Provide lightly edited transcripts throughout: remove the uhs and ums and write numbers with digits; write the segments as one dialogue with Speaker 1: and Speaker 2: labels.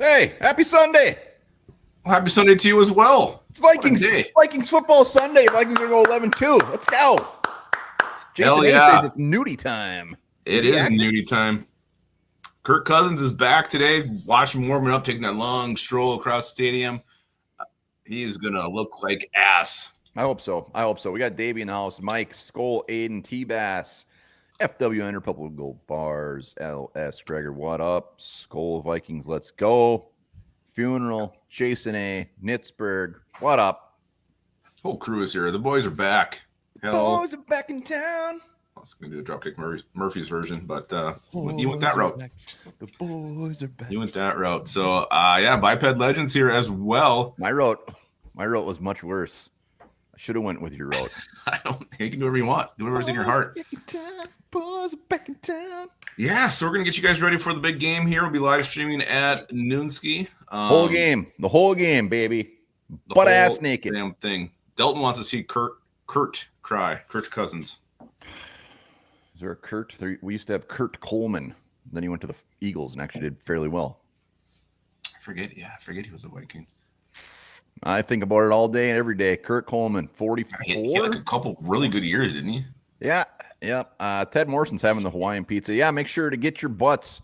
Speaker 1: Hey, happy Sunday.
Speaker 2: Well, happy Sunday to you as well.
Speaker 1: It's Vikings football Sunday. Vikings are going to go 11-2. Let's go. Jason A says it's nudie time.
Speaker 2: It is nudie time. Kirk Cousins is back today. Watch him warming up, taking that long stroll across the stadium. He is going to look like ass.
Speaker 1: I hope so. We got Davey in the house. Mike, Skull, Aiden, T-Bass, FW Ender, Purple Gold Bars, LS, Gregor, what up? Skull, Vikings, let's go. Funeral, Jason A, Nitzberg, what up?
Speaker 2: Whole crew is here. The boys are back.
Speaker 1: Boys are back in town.
Speaker 2: I was going to do the Dropkick Murphy's version, but you went that route.
Speaker 1: The boys are back.
Speaker 2: You went that route. So, Biped Legends here as well.
Speaker 1: My route was much worse. I should have went with your route.
Speaker 2: You can do whatever you want. Do whatever's in your heart.
Speaker 1: Boys are back in town.
Speaker 2: Yeah, so we're going to get you guys ready for the big game here. We'll be live streaming at Noonski.
Speaker 1: The whole game, baby. Butt ass naked.
Speaker 2: Damn thing. Delton wants to see Kurt cry. Kirk Cousins.
Speaker 1: Is there a Kurt? We used to have Kurt Coleman. Then he went to the Eagles and actually did fairly well.
Speaker 2: I forget he was a Viking.
Speaker 1: I think about it all day and every day. Kurt Coleman, 44.
Speaker 2: He had like a couple really good years, didn't he?
Speaker 1: Yeah. Ted Morrison's having the Hawaiian pizza. Yeah, make sure to get your butts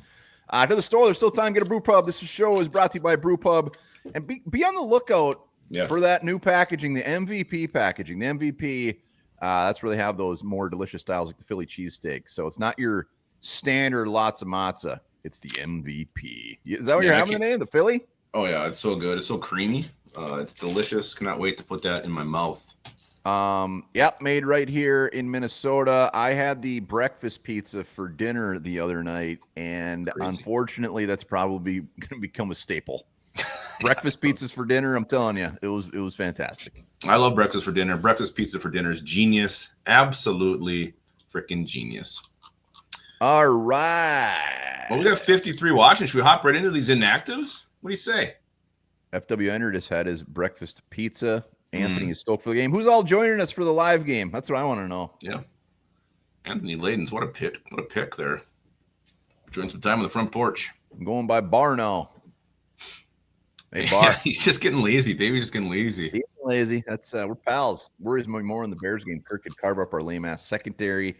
Speaker 1: to the store. There's still time. Get a Brew Pub. This show is brought to you by Brew Pub. And be on the lookout for that new packaging, the MVP packaging. The MVP, that's where they have those more delicious styles like the Philly cheesesteak. So it's not your standard lots of matzah. It's the MVP. Is that what you're having today? The Philly?
Speaker 2: Oh, yeah. It's so good. It's so creamy. It's delicious. Cannot wait to put that in my mouth.
Speaker 1: Made right here in Minnesota. I had the breakfast pizza for dinner the other night, and unfortunately, that's probably going to become a staple. Breakfast pizzas for dinner, I'm telling you, it was fantastic.
Speaker 2: I love breakfast for dinner. Breakfast pizza for dinner is genius. Absolutely freaking genius.
Speaker 1: All right.
Speaker 2: Well, we got 53 watching. Should we hop right into these inactives? What do you say?
Speaker 1: FW Ender just had his breakfast pizza. Anthony is stoked for the game. Who's all joining us for the live game? That's what I want to know.
Speaker 2: Yeah. Anthony Ladens, what a pick there. Join some time on the front porch.
Speaker 1: I'm going by Bar now.
Speaker 2: Hey, Bar. Yeah, he's just getting lazy. Davy's just getting lazy.
Speaker 1: He's lazy. That's we're pals. Worries me more in the Bears game. Kirk could carve up our lame ass secondary.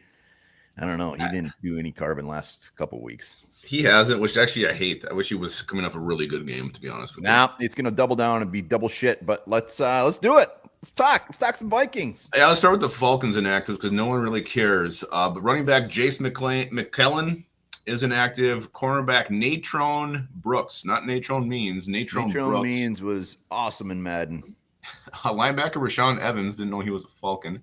Speaker 1: I don't know. He didn't do any carving last couple weeks.
Speaker 2: He hasn't, which actually I hate. I wish he was coming up a really good game, to be honest with you.
Speaker 1: Now it's going to double down and be double shit. But let's do it. Let's talk some Vikings.
Speaker 2: Yeah, let's start with the Falcons inactive because no one really cares. But running back Jace McKellen is inactive. Cornerback Natrone Brooks, not Natrone Means. Natrone Brooks.
Speaker 1: Means was awesome in Madden.
Speaker 2: Linebacker Rashawn Evans, didn't know he was a Falcon.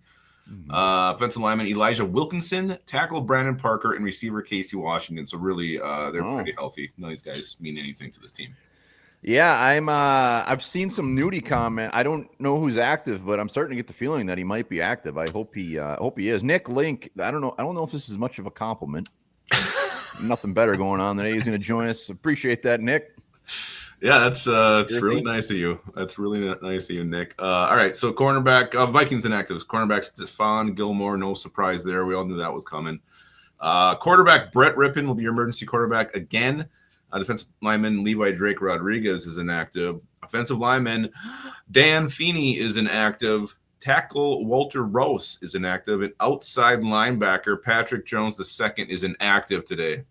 Speaker 2: Offensive lineman Elijah Wilkinson, tackle Brandon Parker, and receiver Casey Washington. So really, they're pretty healthy. None of these guys mean anything to this team.
Speaker 1: Yeah, I've seen some nudie comment. I don't know who's active, but I'm starting to get the feeling that he might be active. I hope he is. Nick Link. I don't know if this is much of a compliment. Nothing better going on today. He's going to join us. Appreciate that, Nick.
Speaker 2: Yeah, that's really nice of you. That's really nice of you, Nick. All right, so cornerback, Vikings inactives. Cornerback Stephon Gilmore, no surprise there. We all knew that was coming. Quarterback Brett Rippon will be your emergency quarterback again. Defensive lineman Levi Drake Rodriguez is inactive. Offensive lineman Dan Feeney is inactive. Tackle Walter Rose is inactive. And outside linebacker Patrick Jones II is inactive today.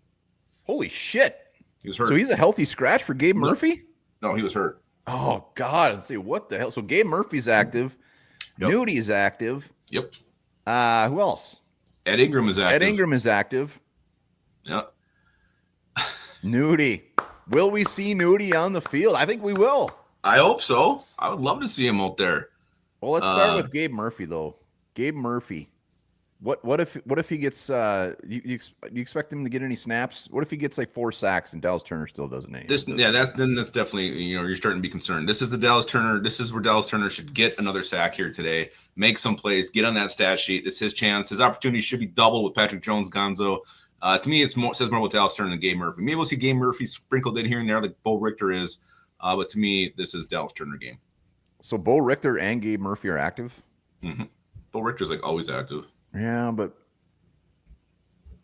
Speaker 1: Holy shit.
Speaker 2: He was hurt.
Speaker 1: So he's a healthy scratch for Gabe Murphy?
Speaker 2: No, he was hurt.
Speaker 1: Oh, God. Let's see. What the hell? So Gabe Murphy's active. Yep. Nudy's active.
Speaker 2: Yep.
Speaker 1: Who else?
Speaker 2: Ed Ingram is
Speaker 1: active.
Speaker 2: Yep.
Speaker 1: Nudy. Will we see Nudy on the field? I think we will.
Speaker 2: I hope so. I would love to see him out there.
Speaker 1: Well, let's start with Gabe Murphy, though. Gabe Murphy. What if he gets you expect him to get any snaps? What if he gets like 4 sacks and Dallas Turner still doesn't?
Speaker 2: That's definitely, you're starting to be concerned. This is where Dallas Turner should get another sack here today. Make some plays, get on that stat sheet. It's his chance. His opportunity should be double with Patrick Jones, Gonzo. To me, says more about Dallas Turner than Gabe Murphy. Maybe we'll see Gabe Murphy sprinkled in here and there like Bo Richter is. But to me, this is Dallas Turner game.
Speaker 1: So Bo Richter and Gabe Murphy are active?
Speaker 2: Mm-hmm. Bo Richter's like always active.
Speaker 1: Yeah, but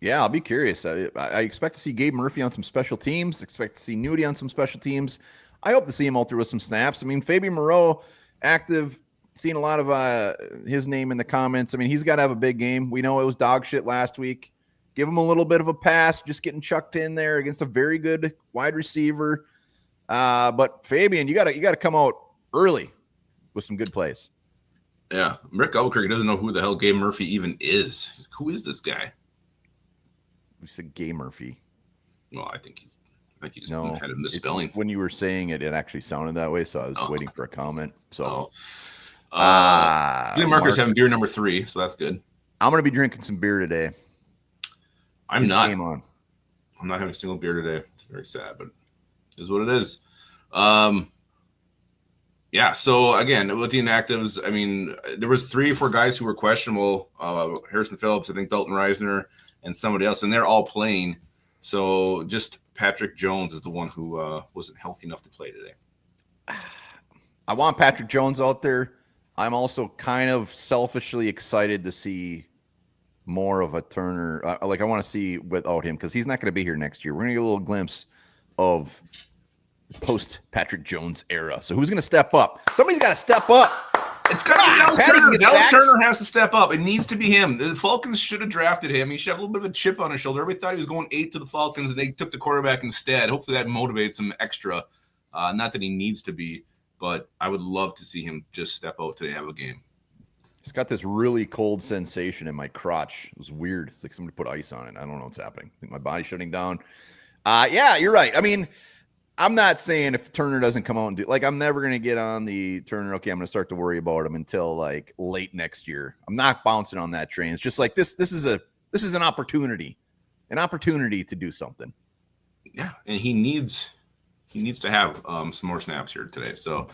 Speaker 1: Yeah, I'll be curious. I expect to see Gabe Murphy on some special teams. Expect to see Nudie on some special teams. I hope to see him out there with some snaps. I mean, Fabian Moreau, active, seeing a lot of his name in the comments. I mean, he's got to have a big game. We know it was dog shit last week. Give him a little bit of a pass, just getting chucked in there against a very good wide receiver. But Fabian, you gotta come out early with some good plays.
Speaker 2: Yeah, Rick Albuquerque doesn't know who the hell Gabe Murphy even is. He's like, who is this guy?
Speaker 1: We said Gabe Murphy.
Speaker 2: Well, I think he just had a misspelling.
Speaker 1: When you were saying it, it actually sounded that way, so I was waiting for a comment. So,
Speaker 2: Marcus having beer number 3, so that's good.
Speaker 1: I'm gonna be drinking some beer today.
Speaker 2: I'm not having a single beer today. It's very sad, but it is what it is. Yeah, so again, with the inactives, I mean, there was 3 or 4 guys who were questionable. Harrison Phillips, I think Dalton Reisner, and somebody else, and they're all playing. So just Patrick Jones is the one who wasn't healthy enough to play today.
Speaker 1: I want Patrick Jones out there. I'm also kind of selfishly excited to see more of a Turner. I want to see without him because he's not going to be here next year. We're going to get a little glimpse of post Patrick Jones era. So who's going to step up? Somebody's got to step up.
Speaker 2: It's got to be Dallas Turner. Dallas Turner has to step up. It needs to be him. The Falcons should have drafted him. He should have a little bit of a chip on his shoulder. Everybody thought he was going 8 to the Falcons, and they took the quarterback instead. Hopefully that motivates him extra. Not that he needs to be, but I would love to see him just step out today and have a game.
Speaker 1: It's got this really cold sensation in my crotch. It was weird. It's like somebody put ice on it. I don't know what's happening. I think my body's shutting down. Yeah, you're right. I mean, I'm not saying if Turner doesn't come out and do I'm never going to get on the Turner. Okay, I'm going to start to worry about him until like late next year. I'm not bouncing on that train. It's just like this is an opportunity to do something.
Speaker 2: Yeah, and he needs to have some more snaps here today. So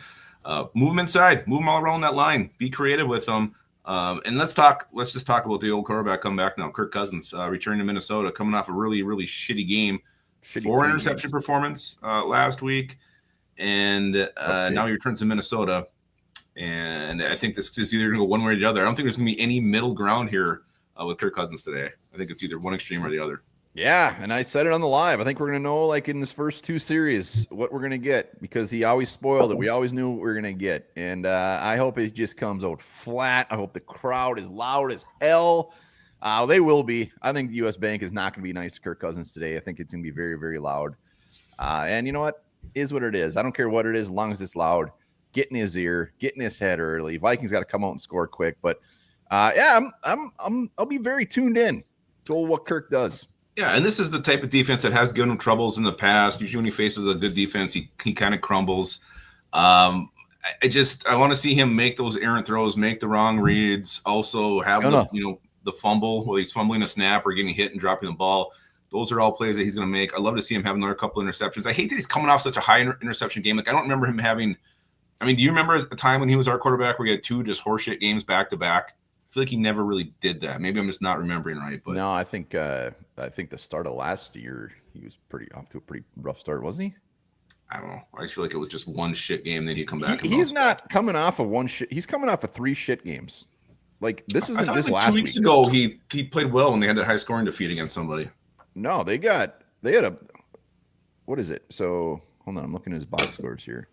Speaker 2: move him inside, move him all around that line, be creative with them. And let's just talk about the old quarterback coming back now. Kirk Cousins returning to Minnesota, coming off a really, really shitty game. 4 interception performance last week, and now he returns to Minnesota. And I think this is either going to go one way or the other. I don't think there's going to be any middle ground here with Kirk Cousins today. I think it's either one extreme or the other.
Speaker 1: Yeah, and I said it on the live. I think we're going to know, like in this first 2 series, what we're going to get because he always spoiled it. We always knew what we were going to get, and I hope it just comes out flat. I hope the crowd is loud as hell. They will be. I think the U.S. Bank is not going to be nice to Kirk Cousins today. I think it's going to be very, very loud. And you know what? It is what it is. I don't care what it is as long as it's loud. Get in his ear, get in his head early. Vikings got to come out and score quick. But yeah, I'll be very tuned in to what Kirk does.
Speaker 2: Yeah, and this is the type of defense that has given him troubles in the past. Usually when he faces a good defense, he kind of crumbles. I want to see him make those errant throws, make the wrong reads, also have the fumble, whether he's fumbling a snap or getting hit and dropping the ball. Those are all plays that he's going to make. I'd love to see him have another couple of interceptions. I hate that he's coming off such a high interception game. Like, I don't remember him having – I mean, do you remember a time when he was our quarterback where he had 2 just horseshit games back-to-back? I feel like he never really did that. Maybe I'm just not remembering right. But
Speaker 1: no, I think the start of last year, he was off to a pretty rough start, wasn't he?
Speaker 2: I don't know. I just feel like it was just one shit game, then he'd come back.
Speaker 1: He's not coming off of one shit. He's coming off of 3 shit games. Like, this isn't just last week.
Speaker 2: 2 weeks ago, he played well when they had that high scoring defeat against somebody.
Speaker 1: No, they had a – what is it? So, hold on. I'm looking at his box scores here.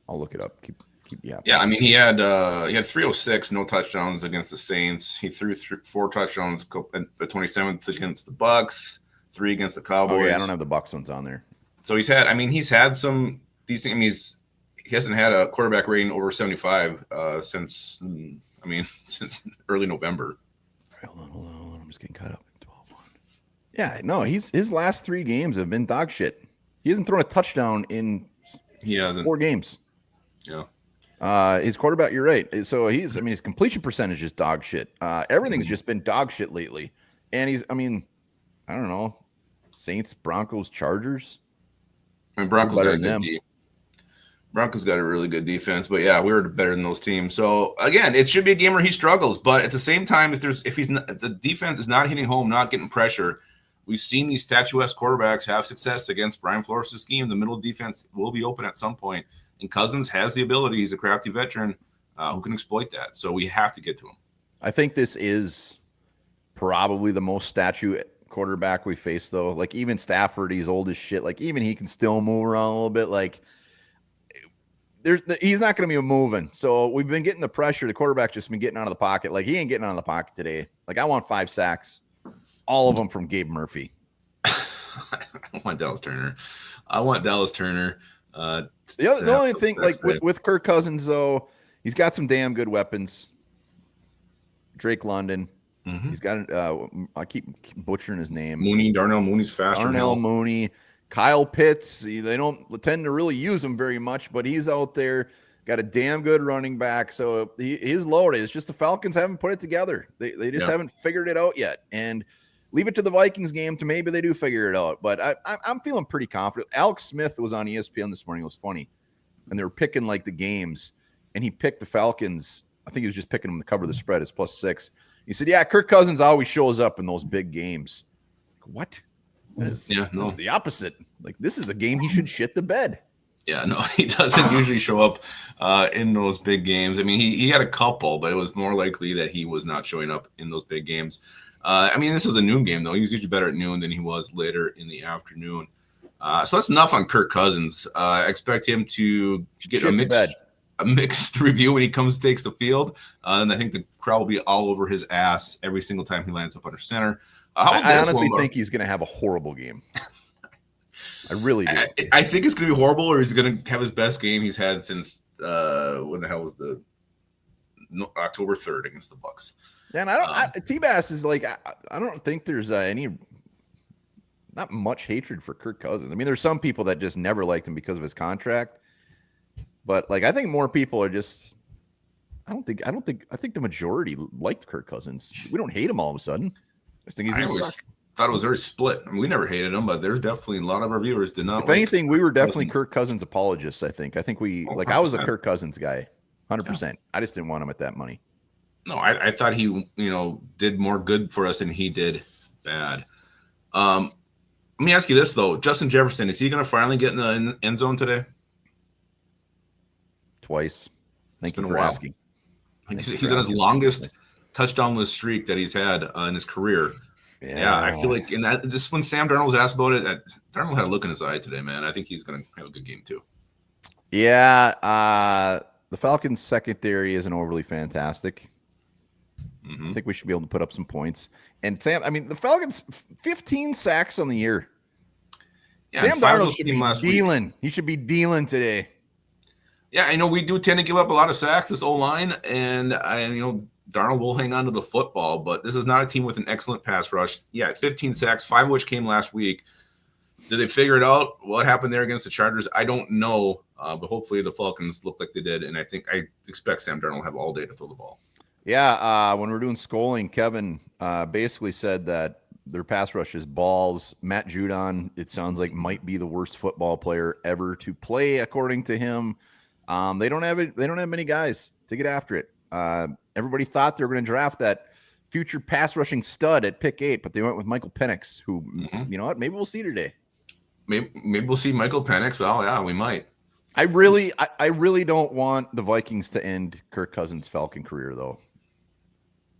Speaker 1: I'll look it up. Keep you happy.
Speaker 2: Yeah, I mean, he had 306, no touchdowns against the Saints. He threw 4 touchdowns at the 27th against the Bucks, 3 against the Cowboys.
Speaker 1: Oh, yeah, I don't have the Bucks ones on there.
Speaker 2: So he's had some decent – I mean, he hasn't had a quarterback rating over 75 since early November.
Speaker 1: Hold on. I'm just getting caught up. 12-1. Yeah, no, his last 3 games have been dog shit. He hasn't thrown a touchdown in 4 games.
Speaker 2: Yeah.
Speaker 1: His quarterback, you're right. So his completion percentage is dog shit. Everything's just been dog shit lately. And I don't know, Saints, Broncos, Chargers.
Speaker 2: I mean, Broncos got a really good defense, but yeah, we were better than those teams. So again, it should be a game where he struggles, but at the same time, if the defense is not hitting home, not getting pressure, we've seen these statuesque quarterbacks have success against Brian Flores' scheme. The middle defense will be open at some point, and Cousins has the ability. He's a crafty veteran who can exploit that. So we have to get to him.
Speaker 1: I think this is probably the most statue quarterback we face, though. Like, even Stafford, he's old as shit. Like, even he can still move around a little bit. Like, he's not going to be moving. So we've been getting the pressure. The quarterback's just been getting out of the pocket. Like, he ain't getting out of the pocket today. Like, I want 5 sacks, all of them from Gabe Murphy.
Speaker 2: I want Dallas Turner.
Speaker 1: The only thing, like, with Kirk Cousins, though, he's got some damn good weapons. Drake London. Mm-hmm. He's got, I keep butchering his name.
Speaker 2: Darnell Mooney's faster.
Speaker 1: Darnell Mooney. Kyle Pitts, they don't tend to really use him very much, but he's out there, got a damn good running back. So he's loaded. It's just the Falcons haven't put it together. They just haven't figured it out yet. And leave it to the Vikings game to maybe they do figure it out. But I'm feeling pretty confident. Alex Smith was on ESPN this morning. It was funny. And they were picking like the games. And he picked the Falcons. I think he was just picking them to cover the spread. It's +6. He said, yeah, Kirk Cousins always shows up in those big games. What? It's the opposite. Like, this is a game he should shit the bed.
Speaker 2: Yeah, no, he doesn't usually show up in those big games. I mean, he had a couple, but it was more likely that he was not showing up in those big games. I mean, this is a noon game, though. He was usually better at noon than he was later in the afternoon. So that's enough on Kirk Cousins. I expect him to get a mixed review when he takes the field. And I think the crowd will be all over his ass every single time he lands up under center.
Speaker 1: I honestly think he's going to have a horrible game. I really do.
Speaker 2: I think it's going to be horrible, or he's going to have his best game he's had since when the hell was October 3rd against the Bucs.
Speaker 1: Yeah, and T-Bass is like, I don't think there's not much hatred for Kirk Cousins. I mean, there's some people that just never liked him because of his contract, but like, I think more people are just. I think the majority liked Kirk Cousins. We don't hate him all of a sudden. I think he's
Speaker 2: thought it was very split. I mean, we never hated him, but there's definitely a lot of our viewers did not.
Speaker 1: If anything, we were definitely Kirk Cousins apologists. I think we I was a Kirk Cousins guy, 100%. Yeah. I just didn't want him at that money.
Speaker 2: No, I thought he did more good for us than he did bad. Let me ask you this though: Justin Jefferson, is he going to finally get in the end zone today?
Speaker 1: Twice. Thank you for asking.
Speaker 2: He's on his longest touchdownless streak that he's had in his career. Yeah, I feel like just when Sam Darnold was asked about it, Darnold had a look in his eye today, man. I think he's going to have a good game too.
Speaker 1: Yeah, the Falcons' secondary isn't overly fantastic. Mm-hmm. I think we should be able to put up some points. And Sam, I mean, the Falcons 15 sacks on the year. Yeah, Sam Darnold should be dealing. He should be dealing today.
Speaker 2: Yeah, I know we do tend to give up a lot of sacks, this O-line, and Darnold will hang on to the football, but this is not a team with an excellent pass rush. Yeah, 15 sacks, 5 of which came last week. Did they figure it out? What happened there against the Chargers? I don't know, but hopefully the Falcons look like they did, and I expect Sam Darnold will have all day to throw the ball.
Speaker 1: Yeah, when we're doing Skolling, Kevin basically said that their pass rush is balls. Matt Judon, it sounds like, might be the worst football player ever to play, according to him. They don't have many guys to get after it. Everybody thought they were going to draft that future pass rushing stud at pick 8, but they went with Michael Penix, who, you know what, maybe we'll see today.
Speaker 2: Maybe we'll see Michael Penix. Oh yeah, we might.
Speaker 1: I really don't want the Vikings to end Kirk Cousins' Falcon career, though.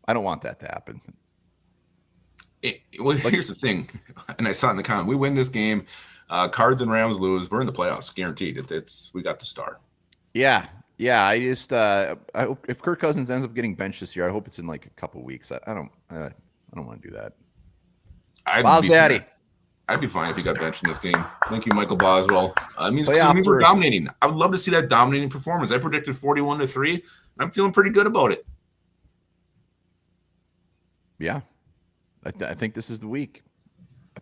Speaker 1: I don't want that to happen.
Speaker 2: Here's the thing, and I saw it in the comment. We win this game, Cards and Rams lose, we're in the playoffs, guaranteed. We got the star. Yeah.
Speaker 1: I just I hope if Kirk Cousins ends up getting benched this year, I hope it's in like a couple weeks. I don't want to do that.
Speaker 2: I'd be fine if he got benched in this game. Thank you, Michael Boswell. It means we're dominating. I would love to see that dominating performance. I predicted 41-3. I'm feeling pretty good about it.
Speaker 1: Yeah, I think this is the week.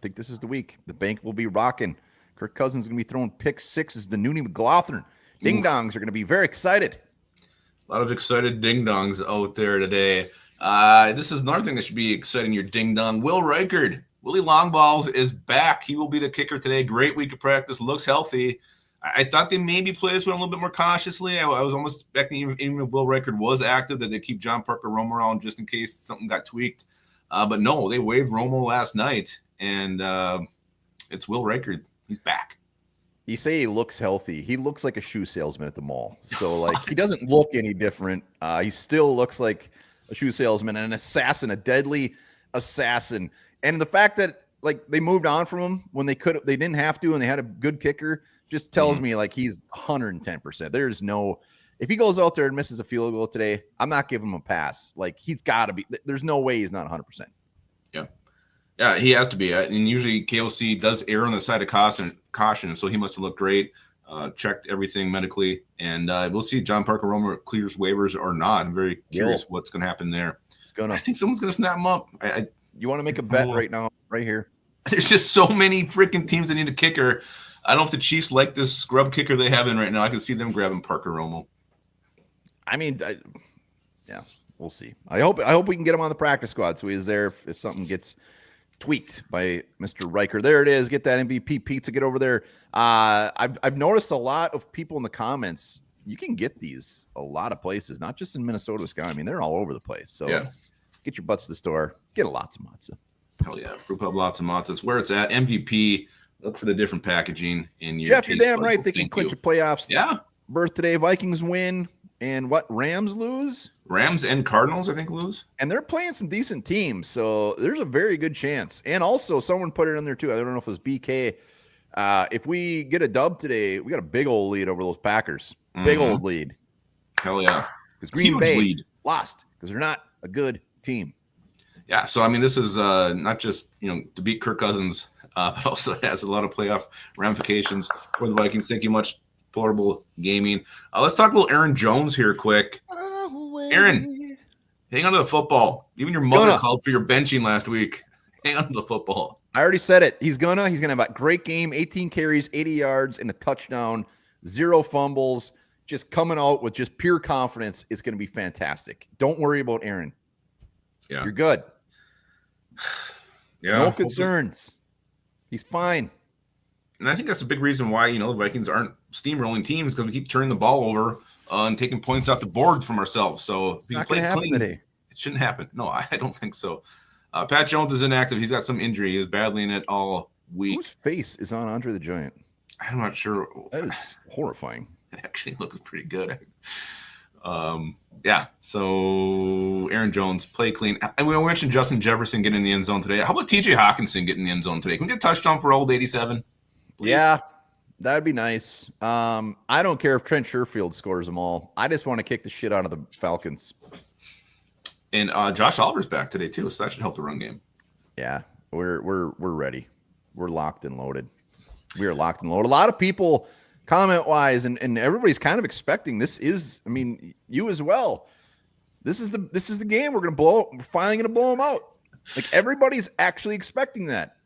Speaker 1: The bank will be rocking. Kirk Cousins is going to be throwing pick 6s to Nooney McLaughlin. Ding-dongs are going to be very excited.
Speaker 2: A lot of excited ding-dongs out there today. This is another thing that should be exciting your ding-dong. Will Reichard, Willie Longballs is back. He will be the kicker today. Great week of practice. Looks healthy. I thought they maybe play this one a little bit more cautiously. I was almost expecting, even if Will Reichard was active, that they keep John Parker Romo around just in case something got tweaked. But no, they waived Romo last night, and it's Will Reichard. He's back.
Speaker 1: You say he looks healthy. He looks like a shoe salesman at the mall. So, like, he doesn't look any different. He still looks like a shoe salesman and an assassin, a deadly assassin. And the fact that, like, they moved on from him when they didn't have to, and they had a good kicker just tells me, like, he's 110%. There's no – if he goes out there and misses a field goal today, I'm not giving him a pass. Like, he's got to be – there's no way he's not 100%.
Speaker 2: Yeah. Yeah, he has to be. And usually KOC does err on the side of caution, so he must have looked great, checked everything medically. And we'll see if John Parker Romer clears waivers or not. I'm very curious what's going to happen there. I think someone's going to snap him up.
Speaker 1: You want to make a bet right now, right here?
Speaker 2: There's just so many freaking teams that need a kicker. I don't know if the Chiefs like this scrub kicker they have in right now. I can see them grabbing Parker Romo.
Speaker 1: I mean, yeah, we'll see. I hope we can get him on the practice squad so he's there if something gets tweaked by Mr. Riker. There it is. Get that MVP pizza. Get over there. I've noticed a lot of people in the comments. You can get these a lot of places, not just in Minnesota, Wisconsin. I mean, they're all over the place. So get your butts to the store. Get lots of matzo.
Speaker 2: Hell yeah. Brew Pub, lots of matzo. It's where it's at. MVP. Look for the different packaging in your
Speaker 1: Jeff, you're damn right. They can clinch a playoffs.
Speaker 2: Yeah.
Speaker 1: Birth today. Vikings win. And what? Rams lose?
Speaker 2: Rams and Cardinals, I think, lose.
Speaker 1: And they're playing some decent teams, so there's a very good chance. And also, someone put it in there, too. I don't know if it was BK. If we get a dub today, we got a big old lead over those Packers. Big old lead.
Speaker 2: Hell yeah.
Speaker 1: Because Green Bay lost because they're not a good team.
Speaker 2: Yeah, so, I mean, this is not just, to beat Kirk Cousins, but also has a lot of playoff ramifications for the Vikings. Thank you much. Deplorable gaming. Let's talk a little Aaron Jones here quick. Aaron, hang on to the football. Even your mother called for your benching last week. Hang on to the football.
Speaker 1: I already said it. He's gonna have a great game, 18 carries, 80 yards, and a touchdown, 0 fumbles, just coming out with just pure confidence. It's going to be fantastic. Don't worry about Aaron.
Speaker 2: Yeah.
Speaker 1: You're good.
Speaker 2: Yeah.
Speaker 1: No concerns. He's fine.
Speaker 2: And I think that's a big reason why, the Vikings aren't steamrolling teams, because we keep turning the ball over and taking points off the board from ourselves. So if you play clean, it shouldn't happen. No, I don't think so. Pat Jones is inactive. He's got some injury. He was battling it all week.
Speaker 1: Whose face is on Andre the Giant?
Speaker 2: I'm not sure.
Speaker 1: That is horrifying.
Speaker 2: It actually looks pretty good. Yeah. So Aaron Jones, play clean. And we mentioned Justin Jefferson getting in the end zone today. How about TJ Hawkinson getting in the end zone today? Can we get a touchdown for old 87? Please?
Speaker 1: Yeah, that'd be nice. I don't care if Trent Sherfield scores them all. I just want to kick the shit out of the Falcons.
Speaker 2: And Josh Oliver's back today too, so that should help the run game.
Speaker 1: Yeah, we're ready. We're locked and loaded. We are locked and loaded. A lot of people, comment wise, and everybody's kind of expecting this is. I mean, you as well. This is the game we're finally gonna blow them out. Like, everybody's actually expecting that.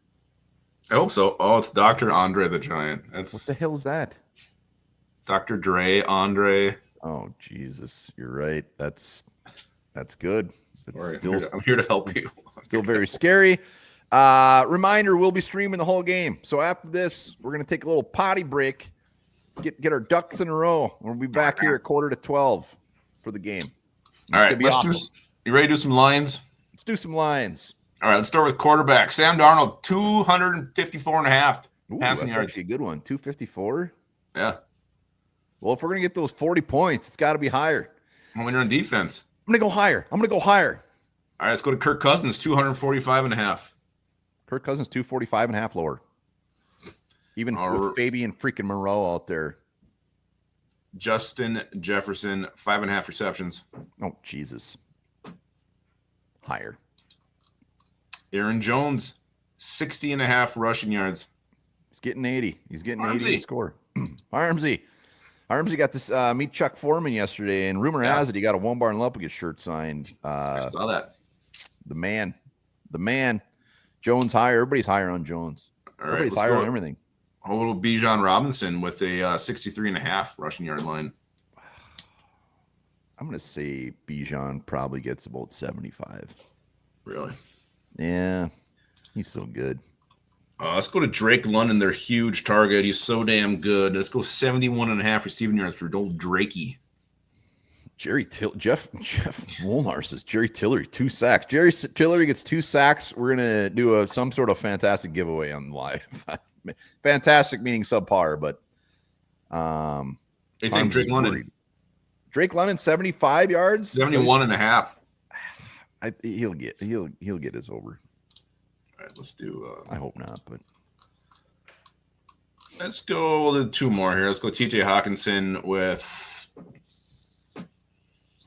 Speaker 2: I hope so. Oh, it's Dr. Andre the Giant.
Speaker 1: What the hell is that?
Speaker 2: Dr. Dre, Andre.
Speaker 1: Oh, Jesus. You're right. That's good.
Speaker 2: I'm here to help you.
Speaker 1: Still very scary. Reminder, we'll be streaming the whole game. So after this, we're going to take a little potty break, get our ducks in a row. We'll be back here at 11:45 for the game.
Speaker 2: All right. You ready to do some lines?
Speaker 1: Let's do some lines.
Speaker 2: All right, let's start with quarterback. Sam Darnold, 254.5 passing yards.
Speaker 1: That's a good one. 254?
Speaker 2: Yeah.
Speaker 1: Well, if we're going to get those 40 points, it's got to be higher.
Speaker 2: When you're on defense.
Speaker 1: I'm going to go higher. All
Speaker 2: right, let's go to Kirk Cousins, 245.5.
Speaker 1: Kirk Cousins, 245.5 lower. Even with Fabian freaking Moreau out there.
Speaker 2: Justin Jefferson, 5.5 receptions.
Speaker 1: Oh, Jesus. Higher.
Speaker 2: Aaron Jones, 60.5 rushing yards.
Speaker 1: He's getting 80. He's getting 80 to score. Armsy got this meet Chuck Foreman yesterday, and rumor has it he got a One Barn Luppigus shirt signed.
Speaker 2: I saw that.
Speaker 1: The man. Jones higher. Everybody's higher on Jones.
Speaker 2: All right,
Speaker 1: everybody's higher on everything.
Speaker 2: A little Bijan Robinson with a 63.5 rushing yard line.
Speaker 1: I'm going to say Bijan probably gets about 75.
Speaker 2: Really?
Speaker 1: Yeah, he's so good.
Speaker 2: Let's go to Drake London, their huge target. He's so damn good. Let's go 71.5 receiving yards for old Drakey.
Speaker 1: Jeff Molnar says Jerry Tillery, 2 sacks. Jerry Tillery gets 2 sacks. We're going to do some sort of fantastic giveaway on live. Fantastic meaning subpar, but
Speaker 2: You think Drake London?
Speaker 1: Drake London, 75 yards,
Speaker 2: 71.5.
Speaker 1: He'll get his over.
Speaker 2: All right, let's do.
Speaker 1: I hope not, but
Speaker 2: let's go. We'll do 2 more here. Let's go. T.J. Hawkinson with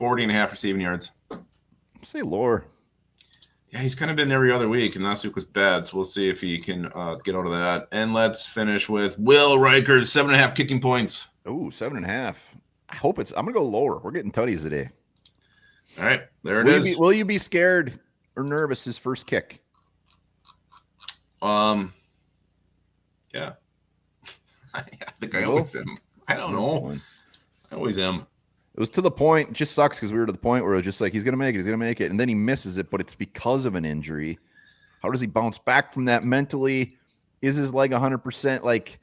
Speaker 2: 40.5 receiving yards.
Speaker 1: Say lower.
Speaker 2: Yeah, he's kind of been every other week, and last week was bad. So we'll see if he can get out of that. And let's finish with Will Rikers, 7.5 kicking points.
Speaker 1: Oh, 7.5. I hope I'm gonna go lower. We're getting tutties today.
Speaker 2: All right, there it is.
Speaker 1: Will you be scared or nervous his first kick?
Speaker 2: Yeah. I think I always am. I don't know. I always am.
Speaker 1: It was to the point. It just sucks because we were to the point where it was just like he's gonna make it, and then he misses it, but it's because of an injury. How does he bounce back from that mentally? Is his leg 100%? Like,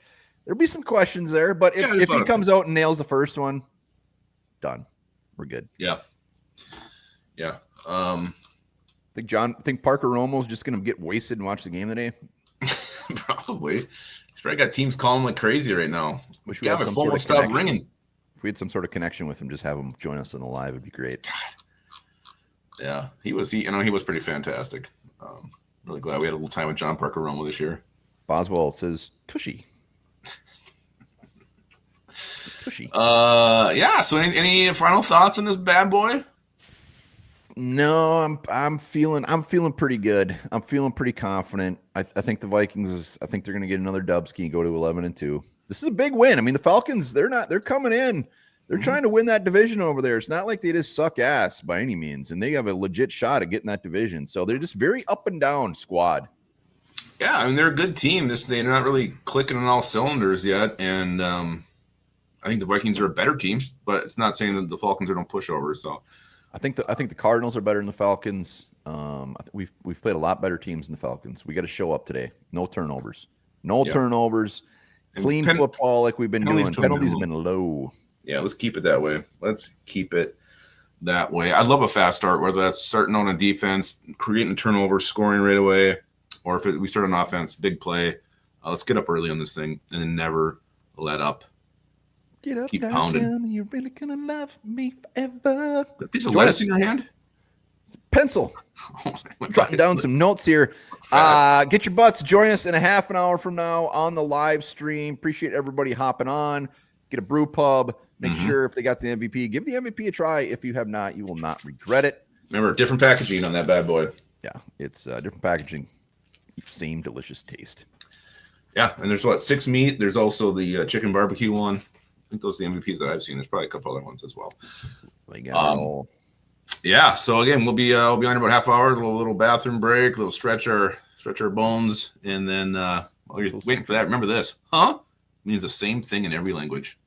Speaker 1: there'll be some questions there, but if he comes out and nails the first one, done. We're good.
Speaker 2: Yeah.
Speaker 1: Think Parker Romo's just gonna get wasted and watch the game today?
Speaker 2: Probably. He's probably got teams calling him like crazy right now.
Speaker 1: Wish we had some sort of
Speaker 2: stop ringing.
Speaker 1: If we had some sort of connection with him, just have him join us on the live. It'd be great.
Speaker 2: Yeah, he was pretty fantastic. Really glad we had a little time with John Parker Romo this year.
Speaker 1: Boswell says tushy. Tushy.
Speaker 2: Yeah. So any final thoughts on this bad boy?
Speaker 1: No, I'm feeling pretty good. I'm feeling pretty confident. I think the Vikings they're going to get another dub ski, go to 11-2. This is a big win. I mean, the Falcons, they're coming in. They're trying to win that division over there. It's not like they just suck ass by any means, and they have a legit shot at getting that division. So they're just very up and down squad.
Speaker 2: Yeah, I mean, they're a good team. They're not really clicking on all cylinders yet, and I think the Vikings are a better team, but it's not saying that the Falcons are no pushover. So
Speaker 1: I think the Cardinals are better than the Falcons. We've played a lot better teams than the Falcons. We got to show up today. No turnovers. Turnovers. Clean football like we've been doing. Penalties have been low.
Speaker 2: Yeah, let's keep it that way. I love a fast start, whether that's starting on a defense, creating a turnover, scoring right away, or if we start on offense, big play. Let's get up early on this thing and then never let up.
Speaker 1: Get up,
Speaker 2: keep pounding.
Speaker 1: You're really gonna love me forever.
Speaker 2: A piece of lettuce in your hand?
Speaker 1: Pencil. Jotting down some notes here. Get your butts. Join us in a half an hour from now on the live stream. Appreciate everybody hopping on. Get a brew pub. Make sure if they got the MVP, give the MVP a try. If you have not, you will not regret it.
Speaker 2: Remember, different packaging on that bad boy.
Speaker 1: Yeah, it's different packaging. Same delicious taste.
Speaker 2: Yeah, and there's 6 meat. There's also the chicken barbecue one. I think those are the MVPs that I've seen. There's probably a couple other ones as well. Yeah, so again, we'll be on in about half hour, a little bathroom break, a little stretch our bones, and then while you're waiting for that, remember this, huh? It means the same thing in every language.